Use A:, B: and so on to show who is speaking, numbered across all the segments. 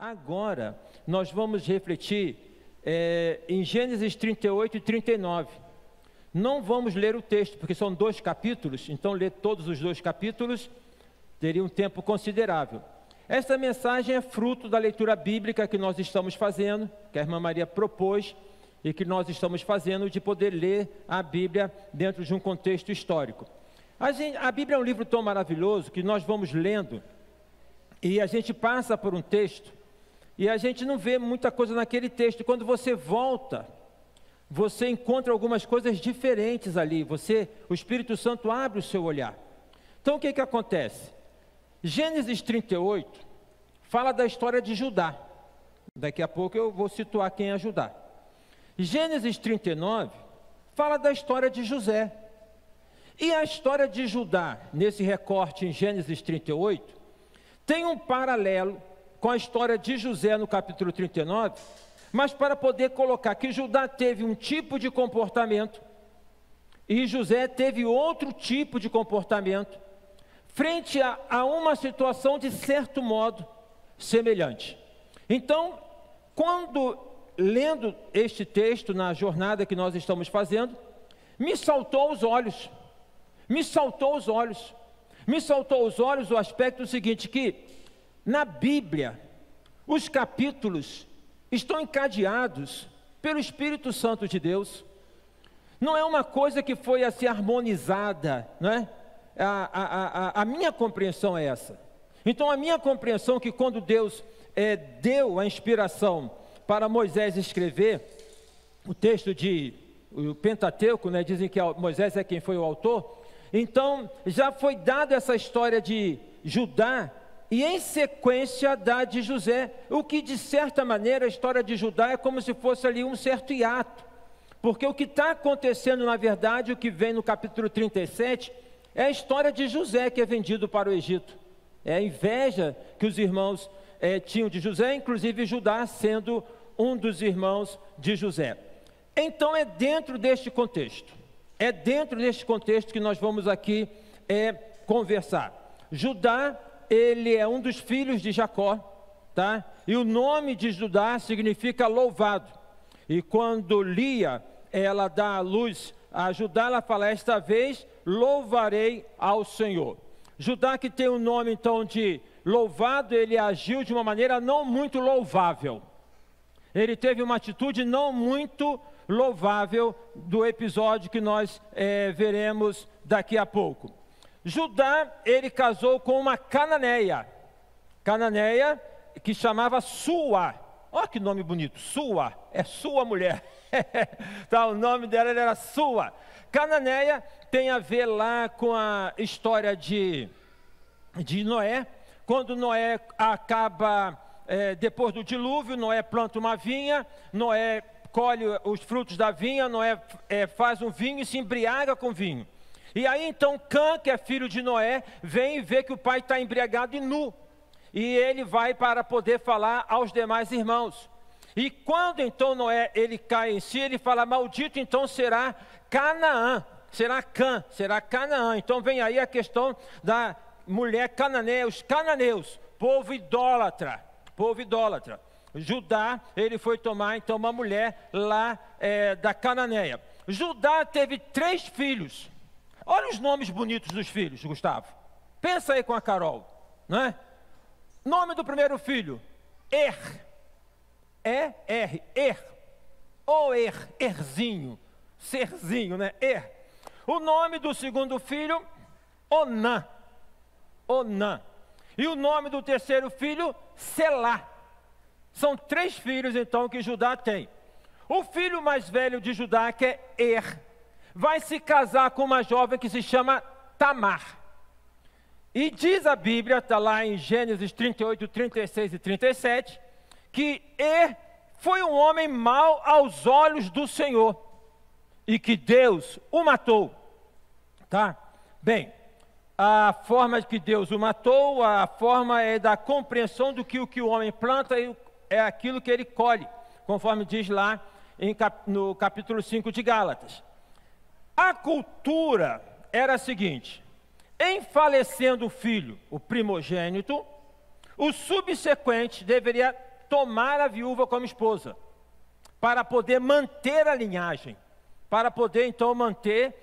A: Agora, nós vamos refletir em Gênesis 38 e 39. Não vamos ler o texto, porque são 2 capítulos, então ler todos os 2 capítulos teria um tempo considerável. Essa mensagem é fruto da leitura bíblica que nós estamos fazendo, que a irmã Maria propôs, e que nós estamos fazendo, de poder ler a Bíblia dentro de um contexto histórico. A Bíblia é um livro tão maravilhoso que nós vamos lendo, e a gente passa por um texto, e a gente não vê muita coisa naquele texto. Quando você volta, você encontra algumas coisas diferentes ali, o Espírito Santo abre o seu olhar. Então o que acontece? Gênesis 38 fala da história de Judá. Daqui a pouco eu vou situar quem é Judá. Gênesis 39 fala da história de José. E a história de Judá, nesse recorte em Gênesis 38, tem um paralelo com a história de José no capítulo 39, mas para poder colocar que Judá teve um tipo de comportamento e José teve outro tipo de comportamento, frente a uma situação de certo modo semelhante. Então, quando lendo este texto na jornada que nós estamos fazendo, me saltou aos olhos o aspecto seguinte, que na Bíblia, os capítulos estão encadeados pelo Espírito Santo de Deus. Não é uma coisa que foi assim harmonizada, não é? A minha compreensão é essa. Então a minha compreensão é que quando Deus deu a inspiração para Moisés escrever o texto o Pentateuco, né, dizem que Moisés é quem foi o autor, então já foi dada essa história de Judá, e em sequência da de José, o que de certa maneira a história de Judá é como se fosse ali um certo hiato, porque o que está acontecendo na verdade, o que vem no capítulo 37, é a história de José que é vendido para o Egito. É a inveja que os irmãos tinham de José, inclusive Judá sendo um dos irmãos de José. Então é dentro deste contexto, que nós vamos aqui conversar. Judá, ele é um dos filhos de Jacó, tá? E o nome de Judá significa louvado. E quando Lia, ela dá a luz a Judá, ela fala, esta vez louvarei ao Senhor. Judá, que tem o nome então de louvado, ele agiu de uma maneira não muito louvável. Ele teve uma atitude não muito louvável do episódio que nós veremos daqui a pouco. Judá, ele casou com uma cananeia, que chamava Sua. Olha que nome bonito, Sua, é sua mulher. Tá, o nome dela era Sua. Cananeia tem a ver lá com a história de Noé. Quando Noé acaba, depois do dilúvio, Noé planta uma vinha, Noé colhe os frutos da vinha, Noé faz um vinho e se embriaga com vinho. E aí então Cã, que é filho de Noé, vem e vê que o pai está embriagado e nu. E ele vai para poder falar aos demais irmãos. E quando então Noé, ele cai em si, ele fala, maldito então será Canaã, será Cã, será Canaã. Então vem aí a questão da mulher cananeia, os cananeus, povo idólatra. Judá, ele foi tomar então uma mulher lá da Cananeia. Judá teve 3 filhos. Olha os nomes bonitos dos filhos, Gustavo. Pensa aí com a Carol, não é? Nome do primeiro filho, Erzinho, serzinho, né? O nome do segundo filho, Onã. E o nome do terceiro filho, Selá. São 3 filhos então que Judá tem. O filho mais velho de Judá, que é vai se casar com uma jovem que se chama Tamar. E diz a Bíblia, está lá em Gênesis 38, 36 e 37, que foi um homem mau aos olhos do Senhor, e que Deus o matou. Tá? Bem, a forma que Deus o matou, a forma é da compreensão do que o homem planta é aquilo que ele colhe, conforme diz lá no capítulo 5 de Gálatas. A cultura era a seguinte: em falecendo o filho, o primogênito, o subsequente deveria tomar a viúva como esposa, para poder manter a linhagem, para poder então manter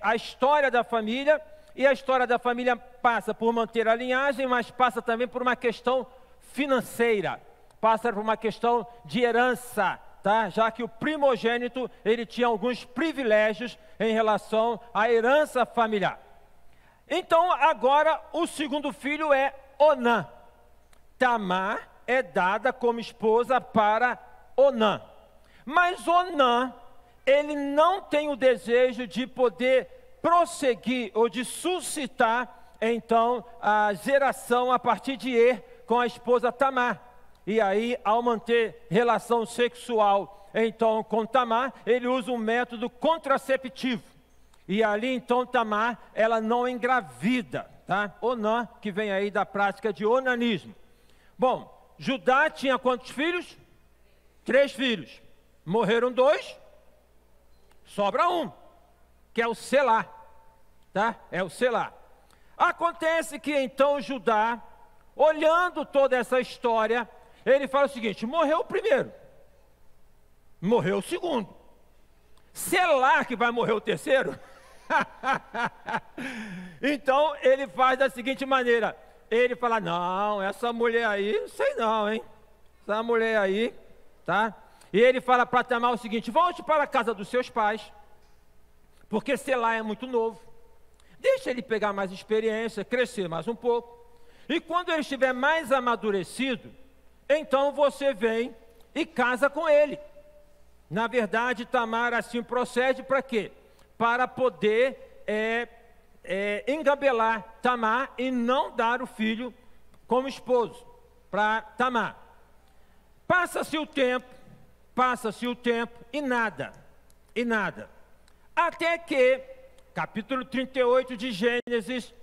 A: a história da família. E a história da família passa por manter a linhagem, mas passa também por uma questão financeira, passa por uma questão de herança, tá? Já que o primogênito, ele tinha alguns privilégios em relação à herança familiar. Então, agora, o segundo filho é Onã. Tamar é dada como esposa para Onã. Mas Onã, ele não tem o desejo de poder prosseguir ou de suscitar, então, a geração a partir de Er com a esposa Tamar. E aí, ao manter relação sexual, então, com Tamar, ele usa um método contraceptivo. E ali, então, Tamar, ela não engravida, tá? Onã, que vem aí da prática de onanismo. Bom, Judá tinha quantos filhos? 3 filhos. Morreram 2, sobra um, que é o Selá, tá? É o Selá. Acontece que então Judá, olhando toda essa história, ele fala o seguinte: morreu o primeiro, morreu o segundo, Selá que vai morrer o terceiro? Então ele faz da seguinte maneira, ele fala: não, essa mulher aí, não sei não, hein? Essa mulher aí, tá? E ele fala para Tamar o seguinte: volte para a casa dos seus pais, porque Selá é muito novo, deixa ele pegar mais experiência, crescer mais um pouco, e quando ele estiver mais amadurecido, então você vem e casa com ele. Na verdade, Tamar assim procede para quê? Para poder engabelar Tamar e não dar o filho como esposo para Tamar. Passa-se o tempo e nada, até que, capítulo 38 de Gênesis,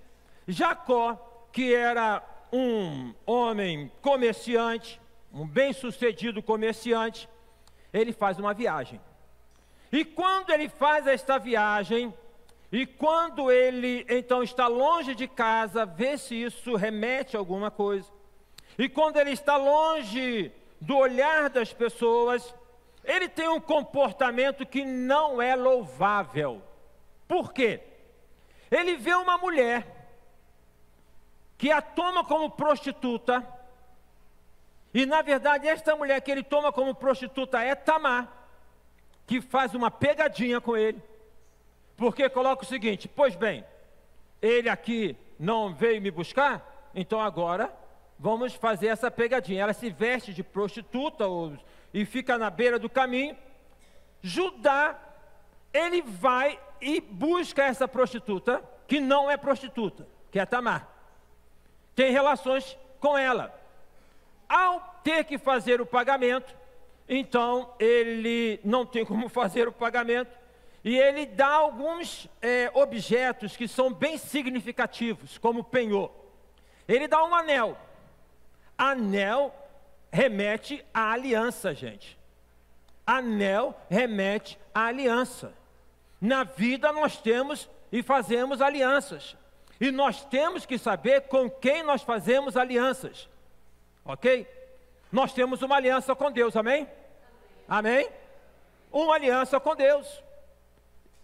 A: Jacó, que era um homem comerciante, um bem-sucedido comerciante, ele faz uma viagem. E quando ele faz esta viagem, e quando ele então está longe de casa, vê se isso remete a alguma coisa. E quando ele está longe do olhar das pessoas, ele tem um comportamento que não é louvável. Por quê? Ele vê uma mulher que a toma como prostituta, e na verdade esta mulher que ele toma como prostituta é Tamar, que faz uma pegadinha com ele, porque coloca o seguinte: pois bem, ele aqui não veio me buscar, então agora vamos fazer essa pegadinha. Ela se veste de prostituta e fica na beira do caminho. Judá, ele vai e busca essa prostituta, que não é prostituta, que é Tamar, tem relações com ela. Ao ter que fazer o pagamento, então ele não tem como fazer o pagamento, e ele dá alguns objetos que são bem significativos, como penhor. Ele dá um anel. Anel remete à aliança, gente. Anel remete à aliança. Na vida nós temos e fazemos alianças, e nós temos que saber com quem nós fazemos alianças, ok? Nós temos uma aliança com Deus, amém? Amém? Uma aliança com Deus.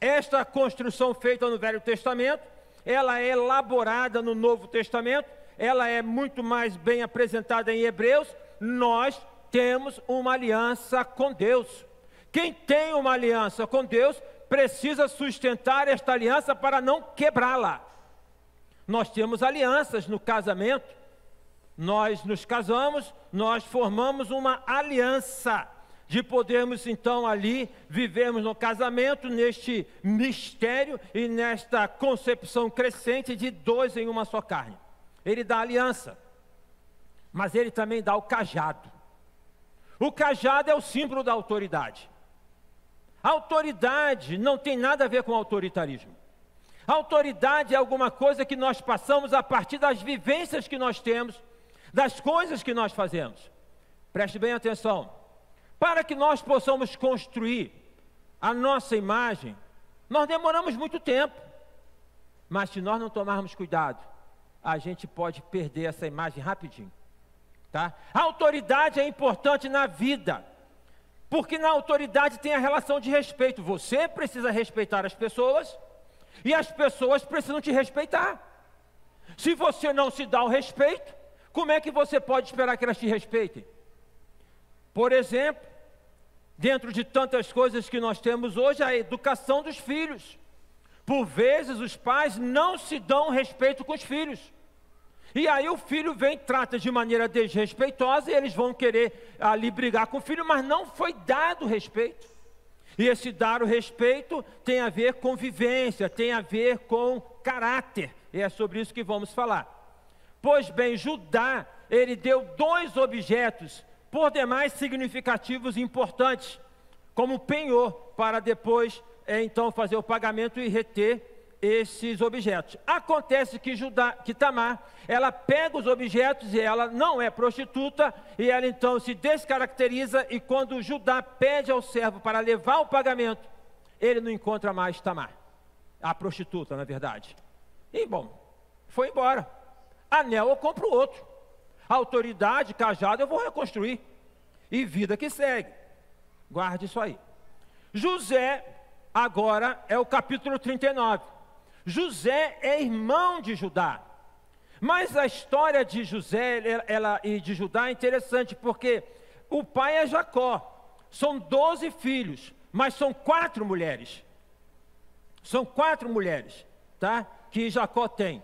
A: Esta construção feita no Velho Testamento, ela é elaborada no Novo Testamento, ela é muito mais bem apresentada em Hebreus. Nós temos uma aliança com Deus. Quem tem uma aliança com Deus, precisa sustentar esta aliança para não quebrá-la. Nós temos alianças no casamento, nós nos casamos, nós formamos uma aliança, de podermos então ali vivermos no casamento, neste mistério e nesta concepção crescente de 2 em uma só carne. Ele dá aliança, mas ele também dá o cajado. O cajado é o símbolo da autoridade. A autoridade não tem nada a ver com autoritarismo. A autoridade é alguma coisa que nós passamos a partir das vivências que nós temos, das coisas que nós fazemos. Preste bem atenção. Para que nós possamos construir a nossa imagem, nós demoramos muito tempo. Mas se nós não tomarmos cuidado, a gente pode perder essa imagem rapidinho. tá? A autoridade é importante na vida, porque na autoridade tem a relação de respeito. Você precisa respeitar as pessoas e as pessoas precisam te respeitar. Se você não se dá o respeito, como é que você pode esperar que elas te respeitem? Por exemplo, dentro de tantas coisas que nós temos hoje, a educação dos filhos. Por vezes os pais não se dão respeito com os filhos. E aí o filho vem, trata de maneira desrespeitosa e eles vão querer ali brigar com o filho, mas não foi dado respeito. E esse dar o respeito tem a ver com vivência, tem a ver com caráter. E é sobre isso que vamos falar. Pois bem, Judá, ele deu 2 objetos, por demais significativos e importantes, como penhor, para depois, então, fazer o pagamento e reter esses objetos. Acontece que Tamar, ela pega os objetos e ela não é prostituta, e ela então se descaracteriza, e quando Judá pede ao servo para levar o pagamento, ele não encontra mais Tamar, a prostituta, na verdade. E bom, foi embora. Anel eu compro outro. Autoridade, cajado eu vou reconstruir. E vida que segue. Guarde isso aí. José, agora é o capítulo 39. José é irmão de Judá. Mas a história de José e de Judá é interessante, porque o pai é Jacó. São 12 filhos, mas são 4 mulheres. São 4 mulheres, tá? Que Jacó tem.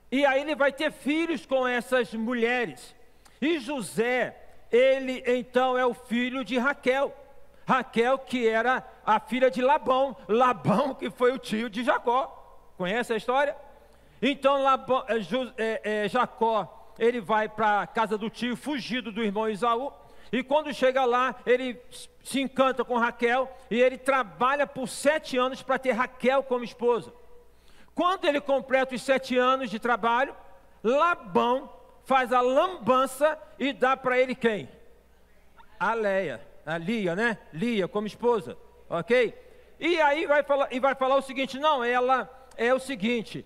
A: E aí ele vai ter filhos com essas mulheres. E José, ele então é o filho de Raquel. Raquel, que era a filha de Labão. Labão, que foi o tio de Jacó. Conhece a história? Então Jacó, ele vai para a casa do tio, fugido do irmão Esaú. E quando chega lá, ele se encanta com Raquel. E ele trabalha por 7 anos para ter Raquel como esposa. Quando ele completa os 7 anos de trabalho, Labão faz a lambança e dá para ele quem? A Lia, né? Lia como esposa, ok? E aí vai falar o seguinte, não, ela é o seguinte,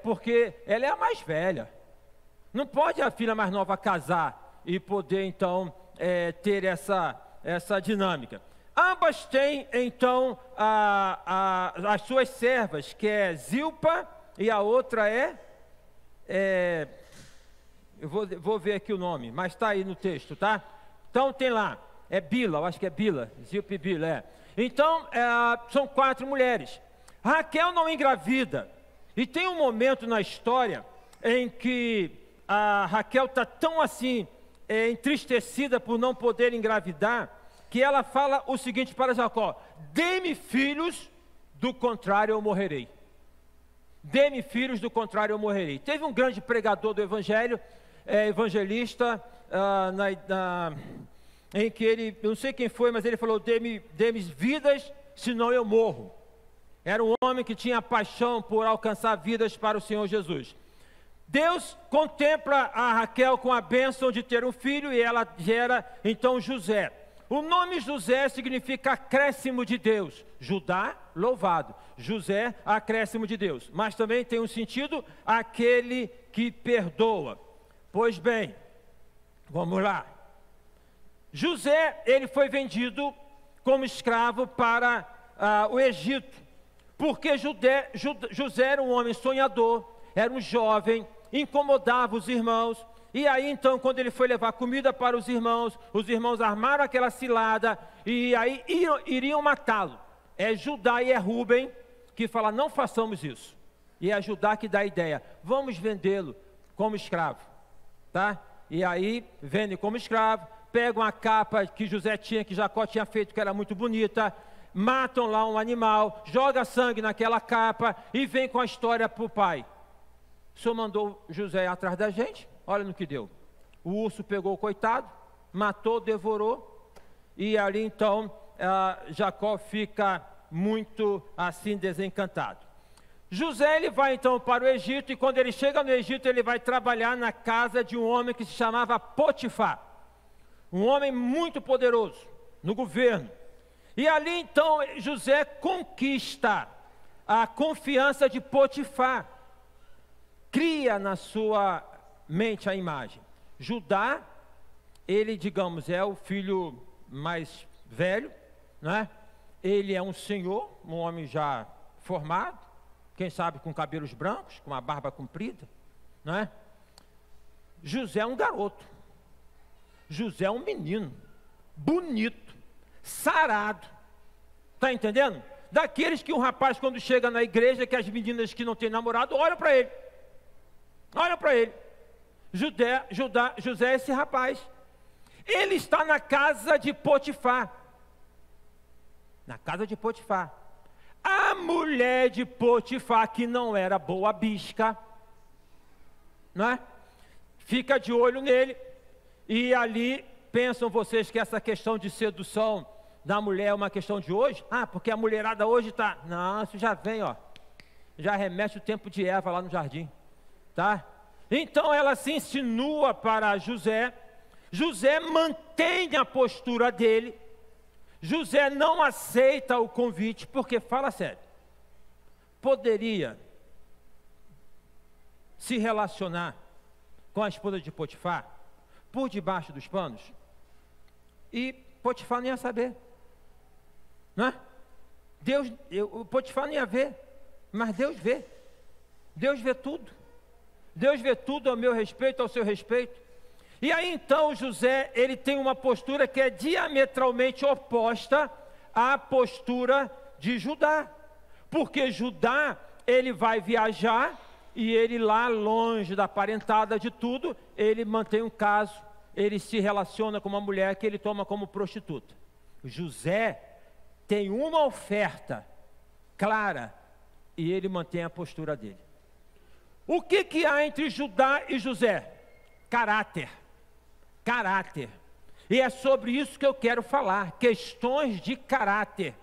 A: porque ela é a mais velha. Não pode a filha mais nova casar e poder então ter essa dinâmica. Ambas têm, então, as suas servas, que é Zilpa, e a outra eu vou ver aqui o nome, mas está aí no texto, tá? Então tem lá, Bila, eu acho que é Bila, Zilpa e Bila, Então, são 4 mulheres. Raquel não engravida, e tem um momento na história em que a Raquel está tão assim, entristecida por não poder engravidar, que ela fala o seguinte para Jacó: dê-me filhos, do contrário eu morrerei. Dê-me filhos, do contrário eu morrerei. Teve um grande pregador do evangelho, evangelista, em que ele, eu não sei quem foi, mas ele falou: dê-me vidas, senão eu morro. Era um homem que tinha paixão por alcançar vidas para o Senhor Jesus. Deus contempla a Raquel com a bênção de ter um filho, e ela gera então José. O nome José significa acréscimo de Deus. Judá, louvado. José, acréscimo de Deus. Mas também tem um sentido, aquele que perdoa. Pois bem, vamos lá. José, ele foi vendido como escravo para o Egito. Porque José era um homem sonhador, era um jovem, incomodava os irmãos. E aí então, quando ele foi levar comida para os irmãos armaram aquela cilada e aí iriam matá-lo. É Judá e é Rúben que fala: não façamos isso. E é Judá que dá a ideia: vamos vendê-lo como escravo, tá? E aí vendem como escravo, pegam a capa que José tinha, que Jacó tinha feito, que era muito bonita, matam lá um animal, joga sangue naquela capa e vem com a história para o pai: o senhor mandou José atrás da gente? Olha no que deu. O urso pegou o coitado, matou, devorou, e ali então Jacó fica muito assim desencantado. José, ele vai então para o Egito, e quando ele chega no Egito, ele vai trabalhar na casa de um homem que se chamava Potifar, um homem muito poderoso no governo. E ali então José conquista a confiança de Potifar, cria na sua mente a imagem: Judá ele, digamos, é o filho mais velho, né? Ele é um senhor, um homem já formado, quem sabe com cabelos brancos, com uma barba comprida, né? José é um garoto, José é um menino, bonito, sarado, está entendendo? Daqueles que um rapaz, quando chega na igreja, que as meninas que não têm namorado, olham para ele. Olham para ele. José é esse rapaz. Ele está na casa de Potifar. Na casa de Potifar. A mulher de Potifar, que não era boa bisca, não é? Fica de olho nele. E ali, pensam vocês que essa questão de sedução da mulher é uma questão de hoje? Ah, porque a mulherada hoje está... Não, isso já vem, ó. Já remete o tempo de Eva lá no jardim, tá? Então ela se insinua para José. José mantém a postura dele. José não aceita o convite, porque, fala sério, poderia se relacionar com a esposa de Potifar por debaixo dos panos e Potifar não ia saber. Não é? O Potifar não ia ver, mas Deus vê. Deus vê tudo. Deus vê tudo ao meu respeito, ao seu respeito. E aí então José, ele tem uma postura que é diametralmente oposta à postura de Judá. Porque Judá, ele vai viajar e ele lá longe da parentada de tudo, ele mantém um caso, ele se relaciona com uma mulher que ele toma como prostituta. José tem uma oferta clara e ele mantém a postura dele. O que há entre Judá e José? Caráter. Caráter. E é sobre isso que eu quero falar. Questões de caráter.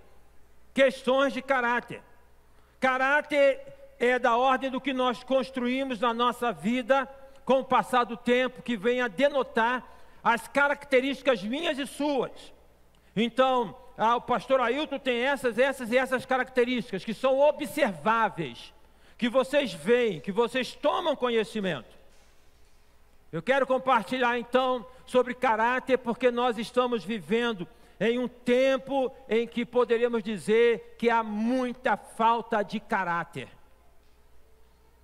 A: Questões de caráter. Caráter é da ordem do que nós construímos na nossa vida com o passar do tempo, que vem a denotar as características minhas e suas. Então, o pastor Ailton tem essas e essas características que são observáveis, que vocês veem, que vocês tomam conhecimento. Eu quero compartilhar então sobre caráter, porque nós estamos vivendo em um tempo em que poderíamos dizer que há muita falta de caráter.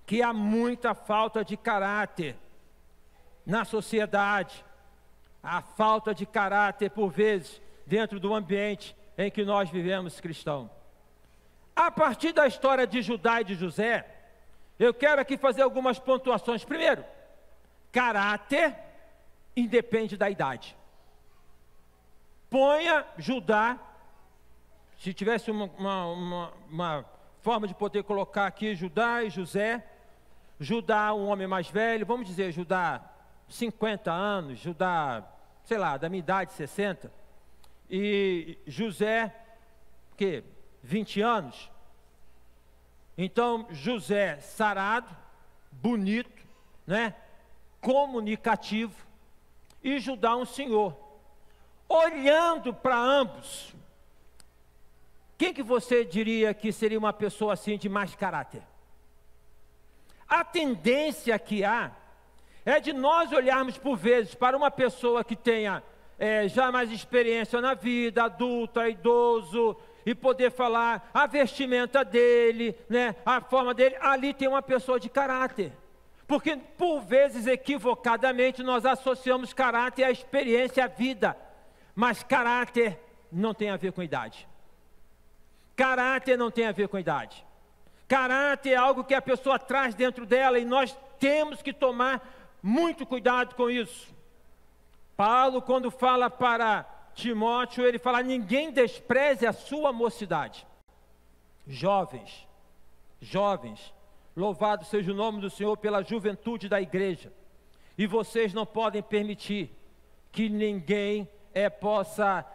A: Que há muita falta de caráter na sociedade. Há falta de caráter, por vezes, dentro do ambiente em que nós vivemos cristão. A partir da história de Judá e de José, eu quero aqui fazer algumas pontuações. Primeiro, caráter independe da idade. Ponha Judá, se tivesse uma forma de poder colocar aqui Judá e José. Judá, um homem mais velho, vamos dizer, Judá, 50 anos, Judá, sei lá, da minha idade, 60. E José, que 20 anos. Então, José sarado, bonito, né? Comunicativo, e Judá um senhor. Olhando para ambos, quem que você diria que seria uma pessoa assim de mais caráter? A tendência que há é de nós olharmos por vezes para uma pessoa que tenha já mais experiência na vida, adulta, idoso, e poder falar a vestimenta dele, né, a forma dele, ali tem uma pessoa de caráter. Porque por vezes equivocadamente nós associamos caráter à experiência, à vida, mas caráter não tem a ver com idade. Caráter não tem a ver com idade. Caráter é algo que a pessoa traz dentro dela e nós temos que tomar muito cuidado com isso. Paulo, quando fala para Timóteo, ele fala: ninguém despreze a sua mocidade. Jovens, louvado seja o nome do Senhor pela juventude da igreja. E vocês não podem permitir que ninguém possa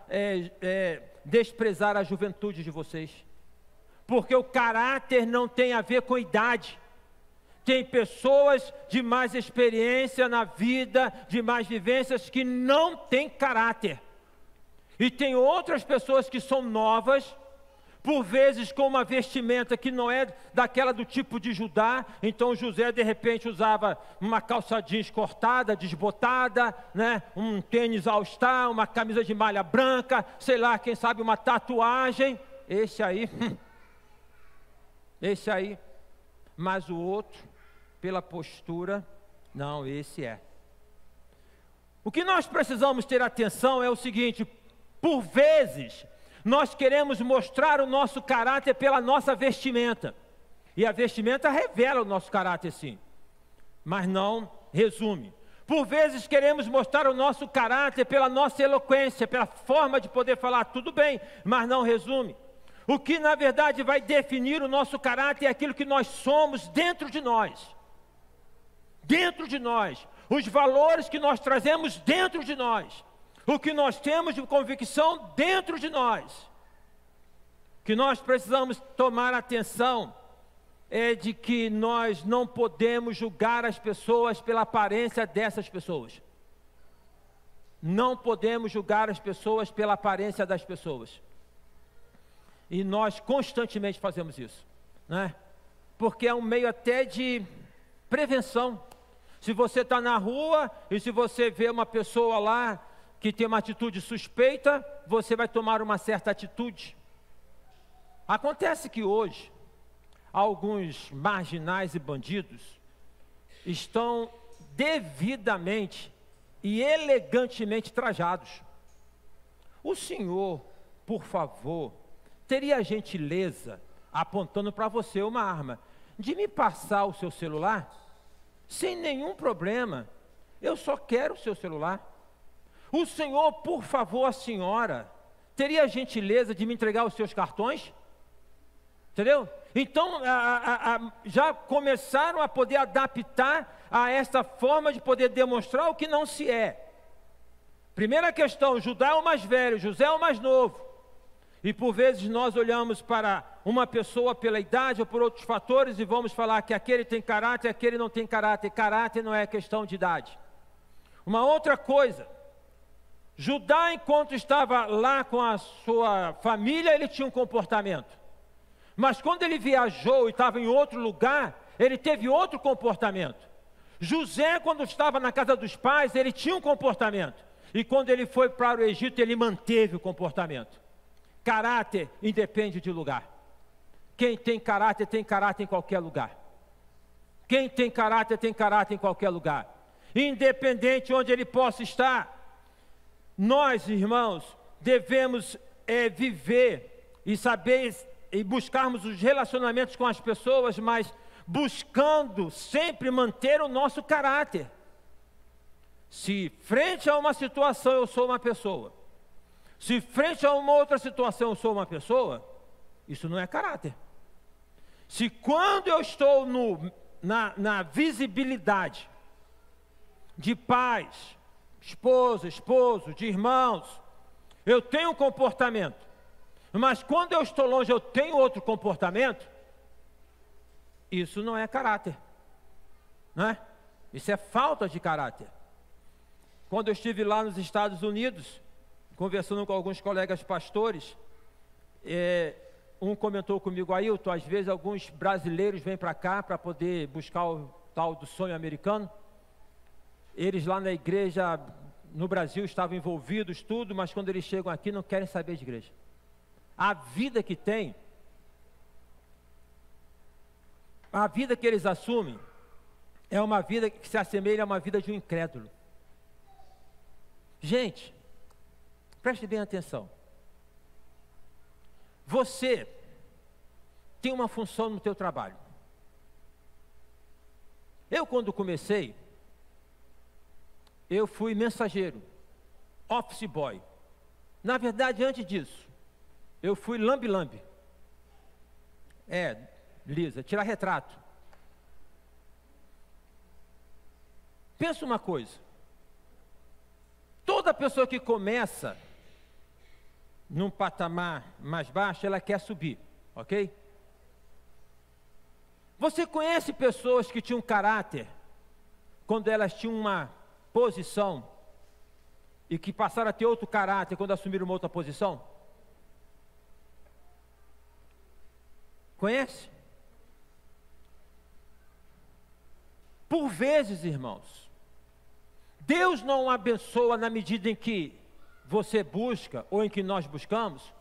A: desprezar a juventude de vocês. Porque o caráter não tem a ver com idade. Tem pessoas de mais experiência na vida, de mais vivências, que não têm caráter. E tem outras pessoas que são novas, por vezes com uma vestimenta que não é daquela do tipo de Judá. Então José de repente usava uma calça jeans cortada, desbotada, né? Um tênis all-star, uma camisa de malha branca, sei lá, quem sabe uma tatuagem. Esse aí, mas o outro, pela postura, não, esse é. O que nós precisamos ter atenção é o seguinte: por vezes nós queremos mostrar o nosso caráter pela nossa vestimenta, e a vestimenta revela o nosso caráter sim, mas não resume. Por vezes queremos mostrar o nosso caráter pela nossa eloquência, pela forma de poder falar, tudo bem, mas não resume. O que na verdade vai definir o nosso caráter é aquilo que nós somos dentro de nós. Dentro de nós, os valores que nós trazemos dentro de nós, o que nós temos de convicção dentro de nós. Que nós precisamos tomar atenção é de que nós não podemos julgar as pessoas pela aparência dessas pessoas. Não podemos julgar as pessoas pela aparência das pessoas. E nós constantemente fazemos isso, né? Porque é um meio até de prevenção. Se você está na rua e se você vê uma pessoa lá que tem uma atitude suspeita, você vai tomar uma certa atitude. Acontece que hoje, alguns marginais e bandidos estão devidamente e elegantemente trajados. O senhor, por favor, teria a gentileza, apontando para você uma arma, de me passar o seu celular? Sem nenhum problema, eu só quero o seu celular. O senhor, por favor, a senhora, teria a gentileza de me entregar os seus cartões? Entendeu? Então, já começaram a poder adaptar a essa forma de poder demonstrar o que não se é. Primeira questão, Judá é o mais velho, José é o mais novo. E por vezes nós olhamos para uma pessoa pela idade ou por outros fatores e vamos falar que aquele tem caráter, aquele não tem caráter. Caráter não é questão de idade. Uma outra coisa, Judá, enquanto estava lá com a sua família, ele tinha um comportamento. Mas quando ele viajou e estava em outro lugar, ele teve outro comportamento. José, quando estava na casa dos pais, ele tinha um comportamento. E quando ele foi para o Egito, ele manteve o comportamento. Caráter independe de lugar. Quem tem caráter em qualquer lugar. Quem tem caráter em qualquer lugar. Independente onde ele possa estar. Nós, irmãos, devemos viver e saber e buscarmos os relacionamentos com as pessoas, mas buscando sempre manter o nosso caráter. Se frente a uma situação eu sou uma pessoa, se frente a uma outra situação eu sou uma pessoa, isso não é caráter. Se quando eu estou na visibilidade de pais, esposo, de irmãos, eu tenho um comportamento, mas quando eu estou longe eu tenho outro comportamento, isso não é caráter, né? Isso é falta de caráter. Quando eu estive lá nos Estados Unidos, conversando com alguns colegas pastores, um comentou comigo, Ailton, às vezes alguns brasileiros vêm para cá para poder buscar o tal do sonho americano. Eles lá na igreja, no Brasil, estavam envolvidos, tudo, mas quando eles chegam aqui não querem saber de igreja. A vida que tem, a vida que eles assumem, é uma vida que se assemelha a uma vida de um incrédulo. Gente, preste bem atenção. Você tem uma função no teu trabalho. Eu, quando comecei, eu fui mensageiro, office boy. Na verdade, antes disso, eu fui lambe-lambe. Lisa, tirar retrato. Pensa uma coisa. Toda pessoa que começa num patamar mais baixo, ela quer subir, ok? Você conhece pessoas que tinham caráter quando elas tinham uma posição e que passaram a ter outro caráter quando assumiram uma outra posição? Conhece? Por vezes, irmãos, Deus não abençoa na medida em que você busca ou em que nós buscamos,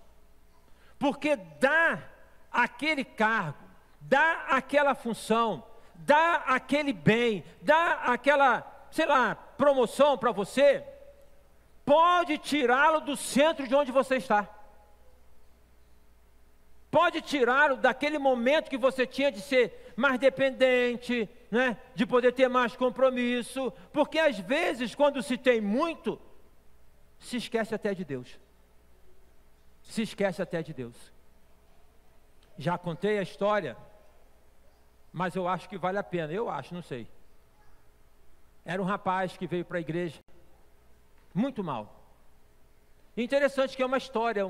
A: porque dá aquele cargo, dá aquela função, dá aquele bem, dá aquela, sei lá, promoção para você, pode tirá-lo do centro de onde você está. Pode tirá-lo daquele momento que você tinha de ser mais dependente, né? De poder ter mais compromisso, porque às vezes quando se tem muito, se esquece até de Deus. Se esquece até de Deus. Já contei a história, mas eu acho que vale a pena, eu acho, não sei. Era um rapaz que veio para a igreja, muito mal. Interessante que é uma história,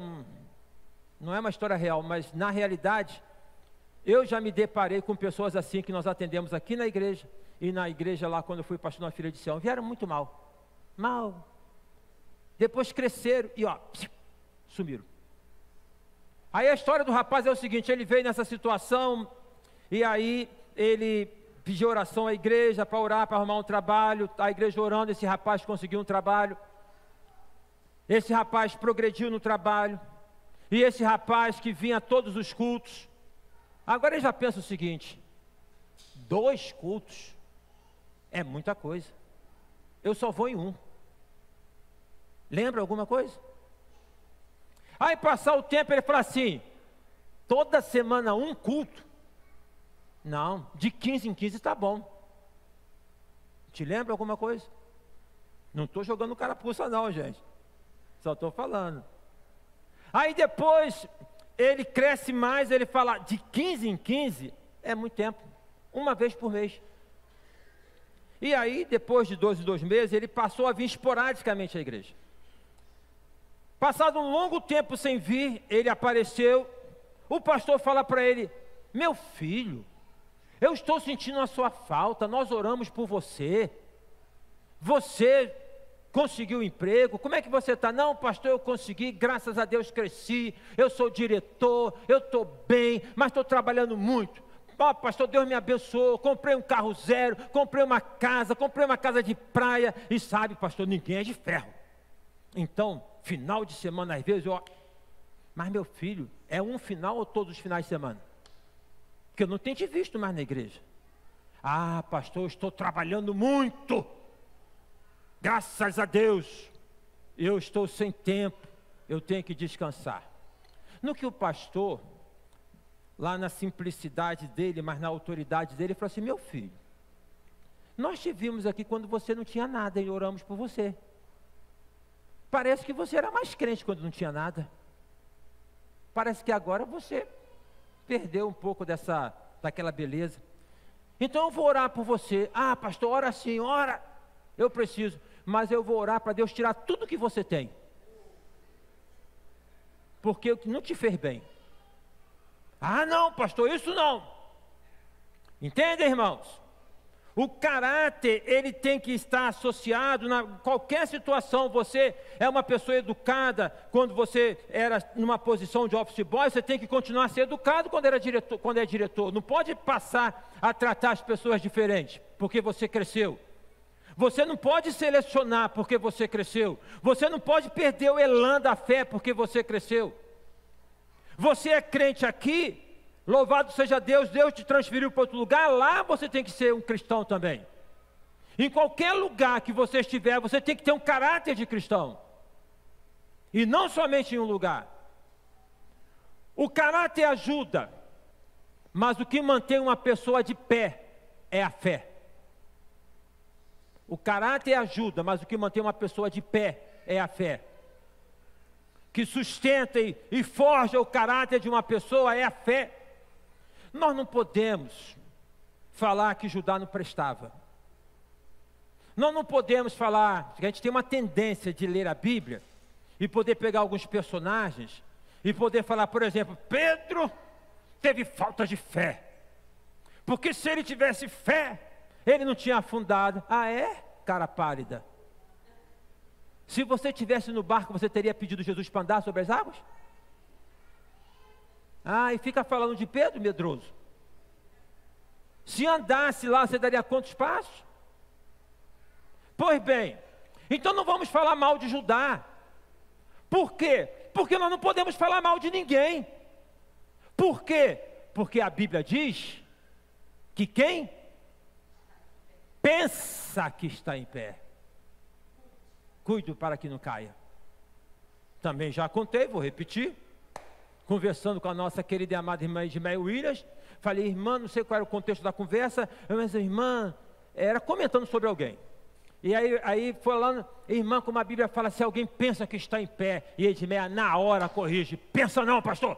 A: não é uma história real, mas na realidade, eu já me deparei com pessoas assim que nós atendemos aqui na igreja, e na igreja lá quando eu fui pastor na Filha de Sião, vieram muito mal, depois cresceram e ó, sumiram. Aí a história do rapaz é o seguinte, ele veio nessa situação, e aí ele pediu oração à igreja para orar, para arrumar um trabalho, a igreja orando, esse rapaz conseguiu um trabalho, esse rapaz progrediu no trabalho, e esse rapaz que vinha a todos os cultos, agora ele já pensa o seguinte, 2 cultos é muita coisa, eu só vou em um. Lembra alguma coisa? Aí passar o tempo ele fala assim, toda semana um culto? Não, de 15 em 15 está bom. Te lembra alguma coisa? Não estou jogando carapuça não, gente, só estou falando. Aí depois ele cresce mais, ele fala, de 15 em 15 é muito tempo, uma vez por mês. E aí depois de 2 meses ele passou a vir esporadicamente à igreja. Passado um longo tempo sem vir, ele apareceu, o pastor fala para ele, meu filho, eu estou sentindo a sua falta, nós oramos por você, você conseguiu emprego, como é que você está? Não, pastor, eu consegui, graças a Deus cresci, eu sou diretor, eu estou bem, mas estou trabalhando muito. Pastor, Deus me abençoou, comprei um carro zero, comprei uma casa de praia, e sabe, pastor, ninguém é de ferro. Então, final de semana, às vezes, mas meu filho, é um final ou todos os finais de semana? Porque eu não tenho te visto mais na igreja. Ah, pastor, eu estou trabalhando muito, graças a Deus, eu estou sem tempo, eu tenho que descansar. No que o pastor, lá na simplicidade dele, mas na autoridade dele, falou assim, meu filho, nós te vimos aqui quando você não tinha nada e oramos por você. Parece que você era mais crente quando não tinha nada. Parece que agora você perdeu um pouco daquela beleza. Então eu vou orar por você. Ah, pastor, ora sim, ora. Eu preciso, mas eu vou orar para Deus tirar tudo que você tem. Porque não te fez bem. Ah, não, pastor, isso não. Entendem, irmãos? O caráter, ele tem que estar associado na qualquer situação. Você é uma pessoa educada quando você era numa posição de office boy, você tem que continuar a ser educado quando é diretor. Não pode passar a tratar as pessoas diferentes, porque você cresceu. Você não pode selecionar porque você cresceu. Você não pode perder o elan da fé porque você cresceu. Você é crente aqui, louvado seja Deus, Deus te transferiu para outro lugar, lá você tem que ser um cristão também. Em qualquer lugar que você estiver, você tem que ter um caráter de cristão. E não somente em um lugar. O caráter ajuda, mas o que mantém uma pessoa de pé é a fé. O caráter ajuda, mas o que mantém uma pessoa de pé é a fé. Que sustenta e forja o caráter de uma pessoa é a fé. Nós não podemos falar que Judá não prestava. Nós não podemos falar, que a gente tem uma tendência de ler a Bíblia e poder pegar alguns personagens e poder falar, por exemplo, Pedro teve falta de fé, porque se ele tivesse fé, ele não tinha afundado. Ah, é? Cara pálida. Se você estivesse no barco, você teria pedido Jesus para andar sobre as águas? Ah, e fica falando de Pedro, medroso. Se andasse lá, você daria quantos passos? Pois bem, então não vamos falar mal de Judá. Por quê? Porque nós não podemos falar mal de ninguém. Por quê? Porque a Bíblia diz que quem pensa que está em pé, cuide para que não caia. Também já contei, vou repetir. Conversando com a nossa querida e amada irmã Edmeia Williams, falei, irmã, não sei qual era o contexto da conversa, mas irmã, era comentando sobre alguém. E aí falando, irmã, como a Bíblia fala, se alguém pensa que está em pé, e Edmeia na hora corrige, pensa não, pastor.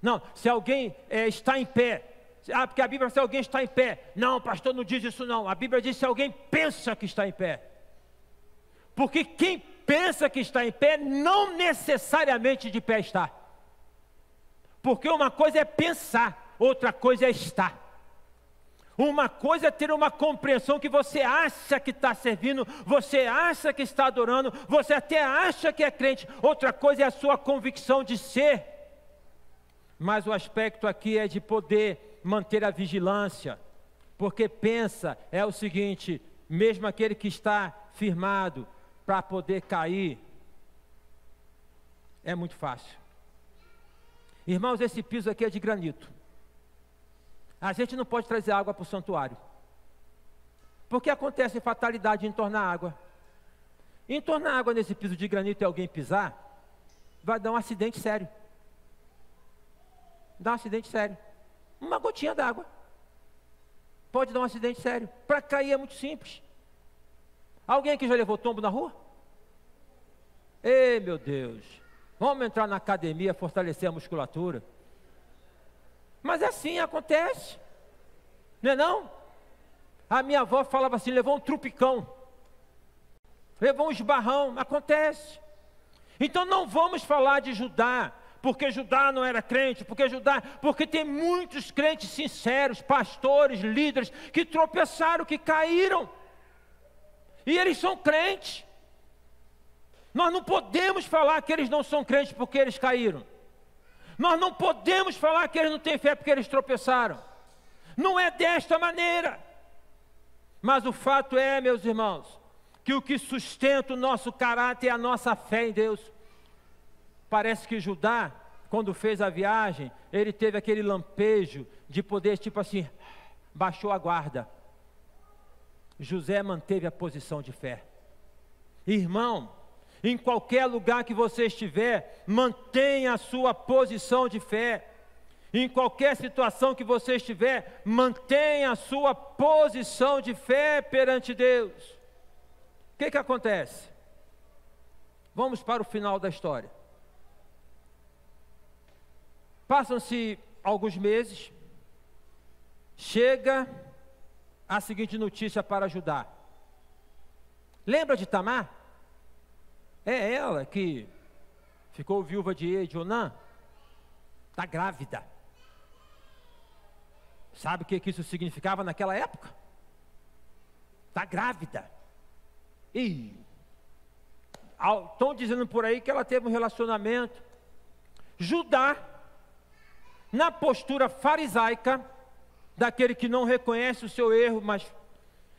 A: Não, se alguém está em pé, porque a Bíblia diz se alguém está em pé. Não, pastor, não diz isso não. A Bíblia diz se alguém pensa que está em pé. Porque quem pensa que está em pé, não necessariamente de pé está. Porque uma coisa é pensar, outra coisa é estar. Uma coisa é ter uma compreensão que você acha que está servindo, você acha que está adorando, você até acha que é crente. Outra coisa é a sua convicção de ser. Mas o aspecto aqui é de poder manter a vigilância. Porque pensa, é o seguinte, mesmo aquele que está firmado, para poder cair, é muito fácil. Irmãos, esse piso aqui é de granito. A gente não pode trazer água para o santuário. Porque acontece fatalidade em tornar água. Em tornar água nesse piso de granito e alguém pisar, vai dar um acidente sério. Dá um acidente sério. Uma gotinha d'água pode dar um acidente sério. Para cair é muito simples. Alguém aqui já levou tombo na rua? Ei, meu Deus. Vamos entrar na academia, fortalecer a musculatura. Mas assim acontece. Não é não? A minha avó falava assim, levou um trupicão. Levou um esbarrão. Acontece. Então não vamos falar de Judá, porque Judá não era crente, porque tem muitos crentes sinceros, pastores, líderes, que tropeçaram, que caíram. E eles são crentes. Nós não podemos falar que eles não são crentes porque eles caíram. Nós não podemos falar que eles não têm fé porque eles tropeçaram. Não é desta maneira. Mas o fato é, meus irmãos, que o que sustenta o nosso caráter é a nossa fé em Deus. Parece que Judá, quando fez a viagem, ele teve aquele lampejo de poder, tipo assim, baixou a guarda. José manteve a posição de fé. Irmão, em qualquer lugar que você estiver, mantenha a sua posição de fé. Em qualquer situação que você estiver, mantenha a sua posição de fé perante Deus. O que acontece? Vamos para o final da história. Passam-se alguns meses, chega a seguinte notícia para Judá. Lembra de Tamar? É ela que ficou viúva de Onã? Está grávida. Sabe o que isso significava naquela época? Está grávida. E estão dizendo por aí que ela teve um relacionamento. Judá, na postura farisaica, daquele que não reconhece o seu erro, mas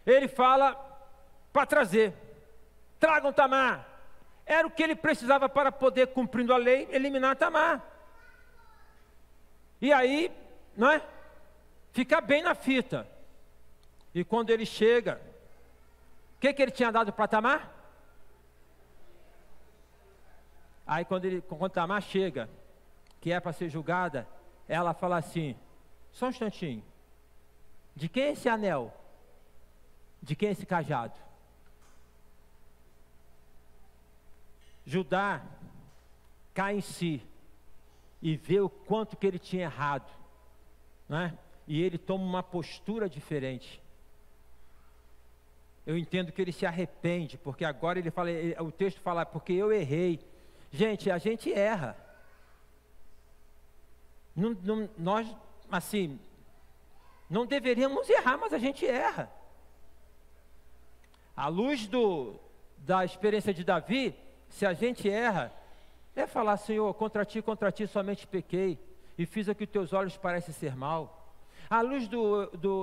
A: ele fala para trazer. Tragam Tamar. Era o que ele precisava para poder, cumprindo a lei, eliminar Tamar. E aí, não é? Fica bem na fita. E quando ele chega, o que ele tinha dado para Tamar? Aí quando Tamar chega, que é para ser julgada, ela fala assim, só um instantinho, de quem é esse anel? De quem é esse cajado? Judá cai em si e vê o quanto que ele tinha errado, né? E ele toma uma postura diferente. Eu entendo que ele se arrepende, porque agora ele fala, o texto fala, porque eu errei. Gente, a gente erra. Nós, assim, não deveríamos errar, mas a gente erra. À luz da experiência de Davi, se a gente erra, é falar, Senhor, contra ti somente pequei. e fiz o que os teus olhos parecem ser mal. A luz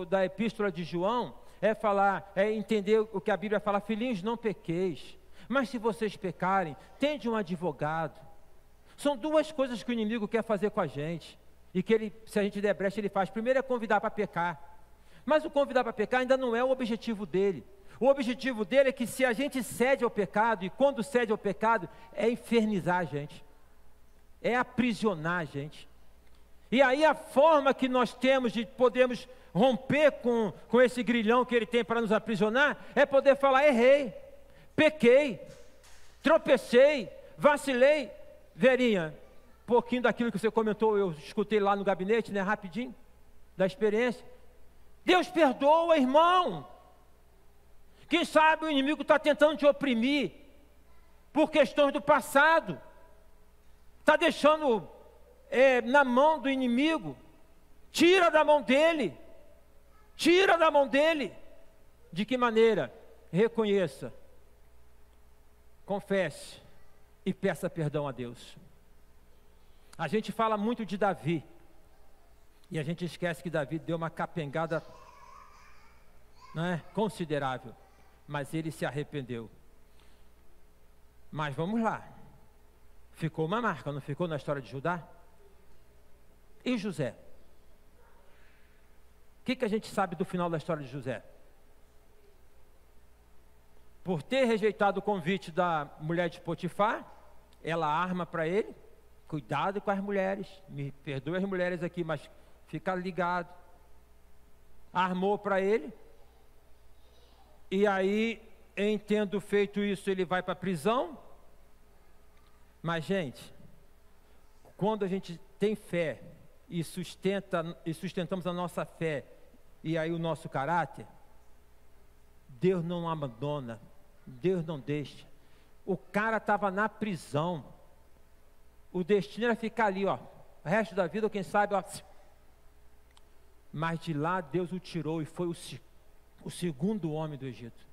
A: da epístola de João é entender o que a Bíblia fala: filhinhos, não pequeis, mas se vocês pecarem, tende um advogado. São duas coisas que o inimigo quer fazer com a gente, e que ele, se a gente der brecha, ele faz. Primeiro é convidar para pecar, mas o convidar para pecar ainda não é o objetivo dele. O objetivo dele é que, se a gente cede ao pecado, e quando cede ao pecado, é infernizar a gente, é aprisionar a gente. E aí a forma que nós temos de podermos romper com esse grilhão que ele tem para nos aprisionar, é poder falar: errei, pequei, tropecei, vacilei. Verinha, um pouquinho daquilo que você comentou, eu escutei lá no gabinete, né, rapidinho, da experiência. Deus perdoa, irmão. Quem sabe o inimigo está tentando te oprimir por questões do passado, está deixando na mão do inimigo. Tira da mão dele, tira da mão dele. De que maneira? Reconheça, confesse e peça perdão a Deus. A gente fala muito de Davi, e a gente esquece que Davi deu uma capengada, considerável, mas ele se arrependeu. Mas vamos lá, ficou uma marca, não ficou, na história de Judá? E José? O que a gente sabe do final da história de José? Por ter rejeitado o convite da mulher de Potifar, ela arma para ele: cuidado com as mulheres, me perdoe as mulheres aqui, mas fica ligado. Armou para ele, e aí, em tendo feito isso, ele vai para a prisão. Mas, gente, quando a gente tem fé e sustentamos a nossa fé e aí o nosso caráter, Deus não abandona, Deus não deixa. O cara estava na prisão, o destino era ficar ali, o resto da vida, ou quem sabe, mas de lá Deus o tirou e foi o segundo homem do Egito.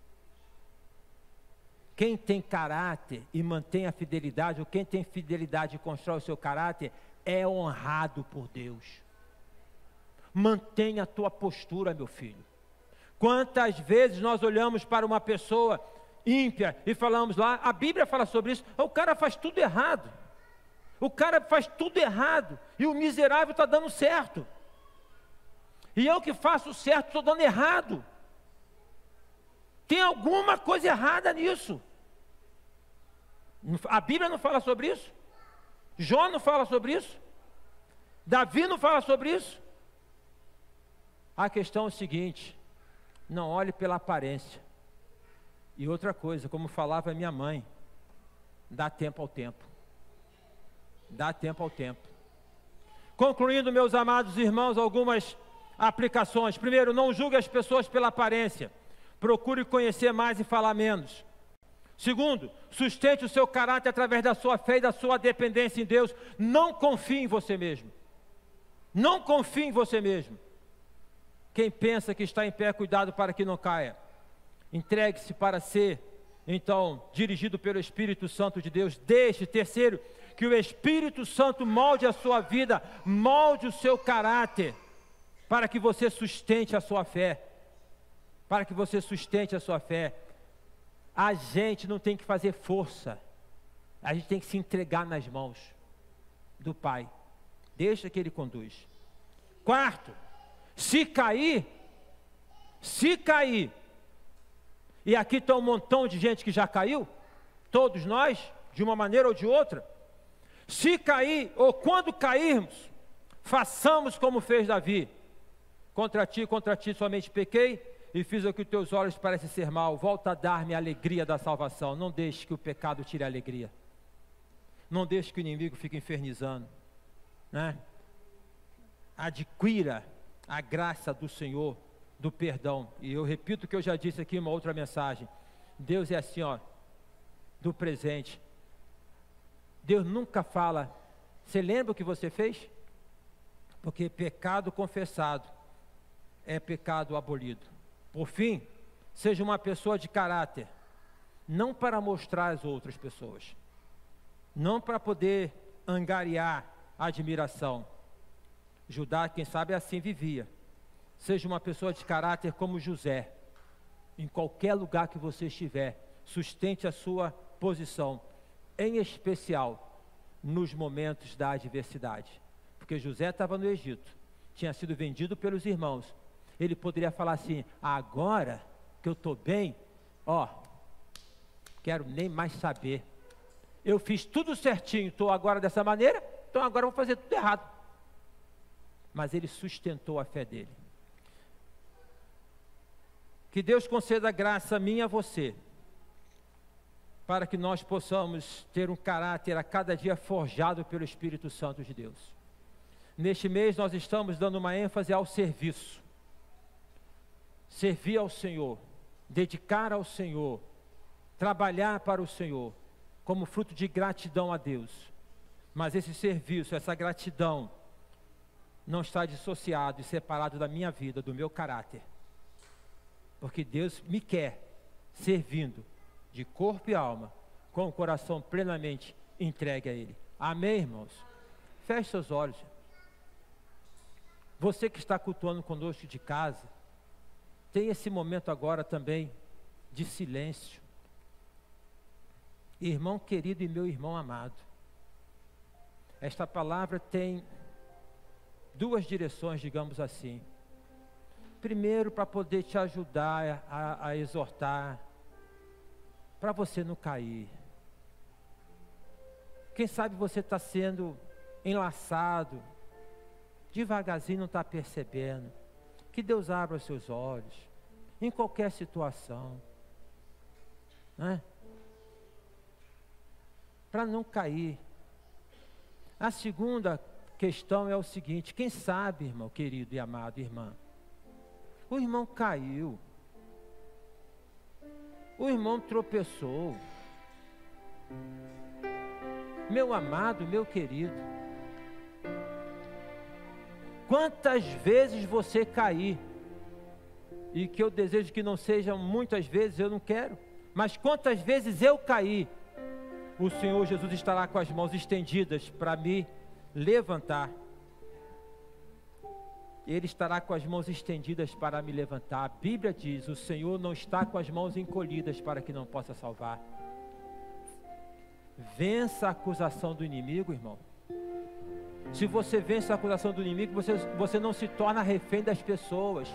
A: Quem tem caráter e mantém a fidelidade, ou quem tem fidelidade e constrói o seu caráter, é honrado por Deus. Mantenha a tua postura, meu filho. Quantas vezes nós olhamos para uma pessoa ímpia e falamos lá, a Bíblia fala sobre isso: o cara faz tudo errado, o cara faz tudo errado, e o miserável está dando certo, e eu que faço certo estou dando errado. Tem alguma coisa errada nisso. A Bíblia não fala sobre isso, Jó não fala sobre isso, Davi não fala sobre isso. A questão é o seguinte: não olhe pela aparência. E outra coisa, como falava minha mãe, dá tempo ao tempo. Dá tempo ao tempo. Concluindo, meus amados irmãos, algumas aplicações. Primeiro, não julgue as pessoas pela aparência. Procure conhecer mais e falar menos. Segundo, sustente o seu caráter através da sua fé e da sua dependência em Deus. Não confie em você mesmo. Não confie em você mesmo. Quem pensa que está em pé, cuidado para que não caia. Entregue-se para ser, então, dirigido pelo Espírito Santo de Deus. Terceiro, que o Espírito Santo molde a sua vida, molde o seu caráter, para que você sustente a sua fé. Para que você sustente a sua fé. A gente não tem que fazer força, a gente tem que se entregar nas mãos do Pai. Deixa que Ele conduz. Quarto, se cair, e aqui está um montão de gente que já caiu, todos nós, de uma maneira ou de outra. Se cair, ou quando cairmos, façamos como fez Davi: contra ti somente pequei, e fiz o que os teus olhos parecem ser mal. Volta a dar-me a alegria da salvação. Não deixe que o pecado tire a alegria, não deixe que o inimigo fique infernizando, Adquira a graça do Senhor, do perdão. E eu repito o que eu já disse aqui em uma outra mensagem: Deus é assim, do presente. Deus nunca fala: você lembra o que você fez? Porque pecado confessado é pecado abolido. Por fim, seja uma pessoa de caráter, não para mostrar às outras pessoas, não para poder angariar admiração, Judá, quem sabe, assim vivia. Seja uma pessoa de caráter como José. Em qualquer lugar que você estiver, sustente a sua posição, em especial nos momentos da adversidade. Porque José estava no Egito, tinha sido vendido pelos irmãos. Ele poderia falar assim: agora que eu estou bem, quero nem mais saber. Eu fiz tudo certinho, estou agora dessa maneira, então agora eu vou fazer tudo errado. Mas ele sustentou a fé dele. Que Deus conceda graça a mim e a você, para que nós possamos ter um caráter a cada dia forjado pelo Espírito Santo de Deus. Neste mês nós estamos dando uma ênfase ao serviço. Servir ao Senhor, dedicar ao Senhor, trabalhar para o Senhor, como fruto de gratidão a Deus. Mas esse serviço, essa gratidão, não está dissociado e separado da minha vida, do meu caráter. Porque Deus me quer servindo de corpo e alma, com o coração plenamente entregue a Ele. Amém, irmãos? Feche seus olhos. Você que está cultuando conosco de casa, tem esse momento agora também de silêncio. Irmão querido e meu irmão amado, esta palavra tem duas direções, digamos assim. Primeiro, para poder te ajudar a exortar, para você não cair. Quem sabe você está sendo enlaçado, devagarzinho não está percebendo. Que Deus abra os seus olhos, em qualquer situação, né? Para não cair. A segunda questão é o seguinte: quem sabe, irmão querido e amado, irmã, o irmão caiu, o irmão tropeçou. Meu amado, meu querido, quantas vezes você cair, e que eu desejo que não sejam muitas vezes, eu não quero, mas quantas vezes eu caí, o Senhor Jesus estará com as mãos estendidas para me levantar. Ele estará com as mãos estendidas para me levantar. A Bíblia diz: o Senhor não está com as mãos encolhidas para que não possa salvar. Vença a acusação do inimigo, irmão. Se você vence a acusação do inimigo, você não se torna refém das pessoas.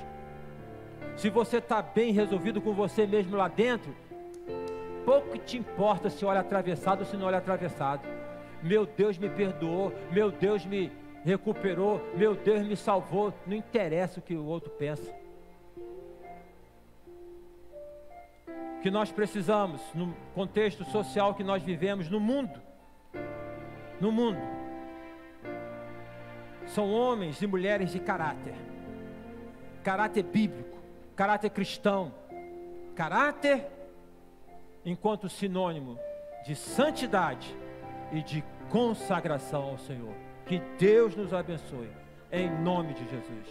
A: Se você está bem resolvido com você mesmo lá dentro, pouco te importa se olha atravessado ou se não olha atravessado. Meu Deus me perdoou, meu Deus me recuperou, meu Deus me salvou. Não interessa o que o outro pensa. Que nós precisamos, no contexto social que nós vivemos, no mundo, são homens e mulheres de caráter bíblico, caráter cristão, caráter enquanto sinônimo de santidade e de consagração ao Senhor. Que Deus nos abençoe, em nome de Jesus.